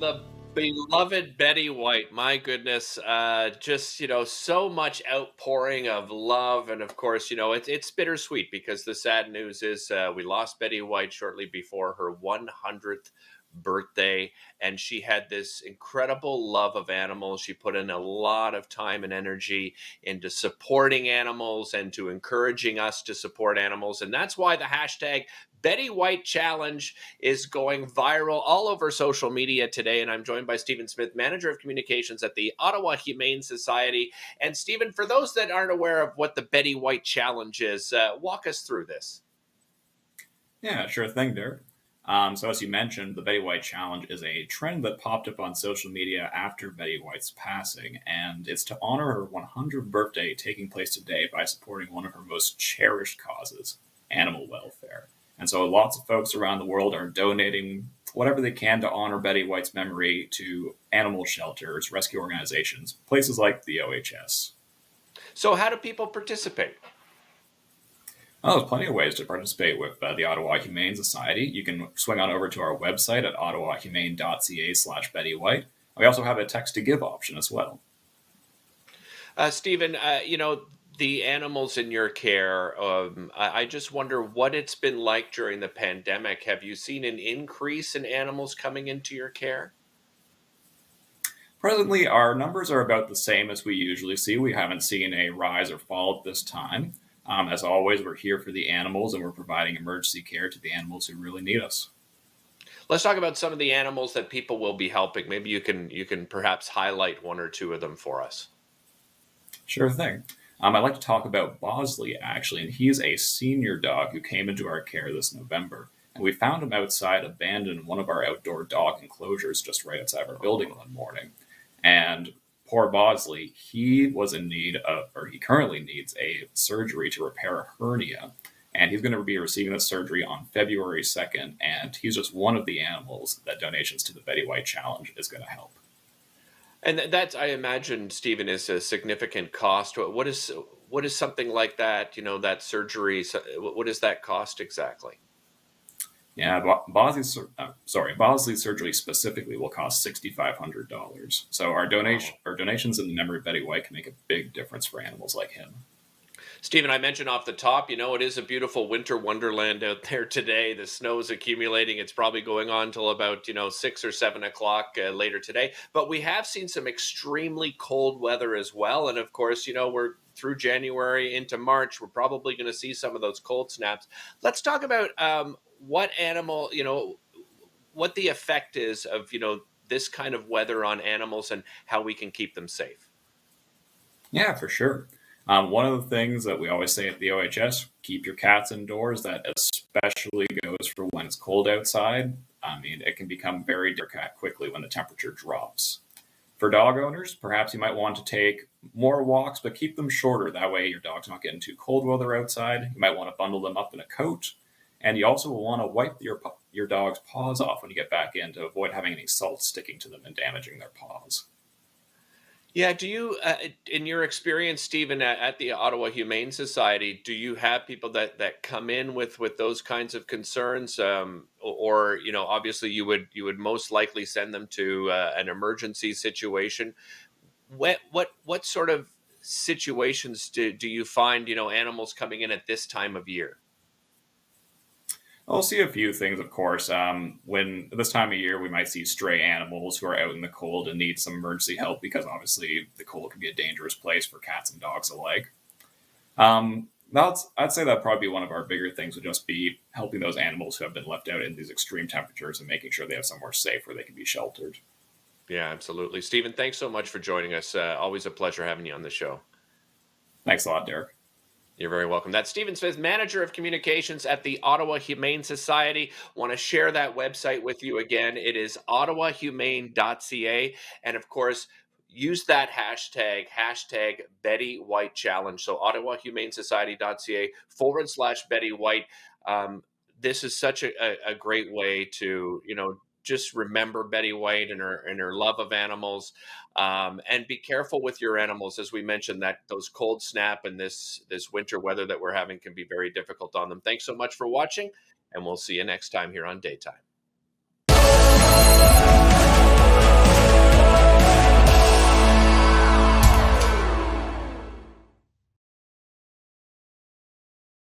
the beloved Betty White, my goodness, just so much outpouring of love, and of course, it's bittersweet because the sad news is we lost Betty White shortly before her 100th birthday, and she had this incredible love of animals. She put in a lot of time and energy into supporting animals and to encouraging us to support animals, and that's why the hashtag Betty White Challenge is going viral all over social media today. And I'm joined by Stephen Smith, Manager of Communications at the Ottawa Humane Society. And Stephen, for those that aren't aware of what the Betty White Challenge is, walk us through this. Yeah, sure thing, Derek. So as you mentioned, the Betty White Challenge is a trend that popped up on social media after Betty White's passing, and it's to honor her 100th birthday taking place today by supporting one of her most cherished causes, animal welfare. And so lots of folks around the world are donating whatever they can to honor Betty White's memory to animal shelters, rescue organizations, places like the OHS. So, how do people participate? Oh, there's plenty of ways to participate with the Ottawa Humane Society. You can swing on over to our website at ottawahumane.ca/Betty White. We also have a text to give option as well. Stephen, the animals in your care, I just wonder what it's been like during the pandemic. Have you seen an increase in animals coming into your care? Presently, our numbers are about the same as we usually see. We haven't seen a rise or fall at this time. As always, we're here for the animals and we're providing emergency care to the animals who really need us. Let's talk about some of the animals that people will be helping. Maybe you can perhaps highlight one or two of them for us. Sure thing. I'd like to talk about Bosley, actually, and he's a senior dog who came into our care this November. And we found him outside, abandoned in one of our outdoor dog enclosures just right outside our building one morning. And poor Bosley, he was in need of, or he currently needs a surgery to repair a hernia. And he's going to be receiving the surgery on February 2nd. And he's just one of the animals that donations to the Betty White Challenge is going to help. And that's, I imagine, Stephen, is a significant cost. What is something like that? That surgery. What does that cost exactly? Yeah, Bosley's surgery specifically will cost $6,500. So Wow. our donations in the memory of Betty White can make a big difference for animals like him. Stephen, I mentioned off the top, it is a beautiful winter wonderland out there today. The snow is accumulating. It's probably going on till about, 6 or 7 o'clock later today. But we have seen some extremely cold weather as well. And of course, we're through January into March. We're probably going to see some of those cold snaps. Let's talk about what animal, what the effect is of, this kind of weather on animals and how we can keep them safe. Yeah, for sure. One of the things that we always say at the OHS, keep your cats indoors. That especially goes for when it's cold outside. I mean, it can become very difficult quickly when the temperature drops. For dog owners, perhaps you might want to take more walks, but keep them shorter. That way your dog's not getting too cold while they're outside. You might want to bundle them up in a coat. And you also will want to wipe your dog's paws off when you get back in to avoid having any salt sticking to them and damaging their paws. Yeah, do you, in your experience, Stephen, at the Ottawa Humane Society, do you have people that come in with those kinds of concerns, or obviously you would most likely send them to an emergency situation? What sort of situations do you find animals coming in at this time of year? I'll see a few things, of course. When this time of year, we might see stray animals who are out in the cold and need some emergency help because obviously the cold can be a dangerous place for cats and dogs alike. I'd say that'd probably be one of our bigger things would just be helping those animals who have been left out in these extreme temperatures and making sure they have somewhere safe where they can be sheltered. Yeah, absolutely. Stephen, thanks so much for joining us. Always a pleasure having you on the show. Thanks a lot, Derek. You're very welcome. That's Stephen Smith, Manager of Communications at the Ottawa Humane Society. Want to share that website with you again. It is ottawahumane.ca. And of course, use that hashtag Betty White Challenge. So ottawahumanesociety.ca /Betty White. This is such a great way to, just remember Betty White and her love of animals, and be careful with your animals. As we mentioned, that those cold snap and this winter weather that we're having can be very difficult on them. Thanks so much for watching, and we'll see you next time here on Daytime.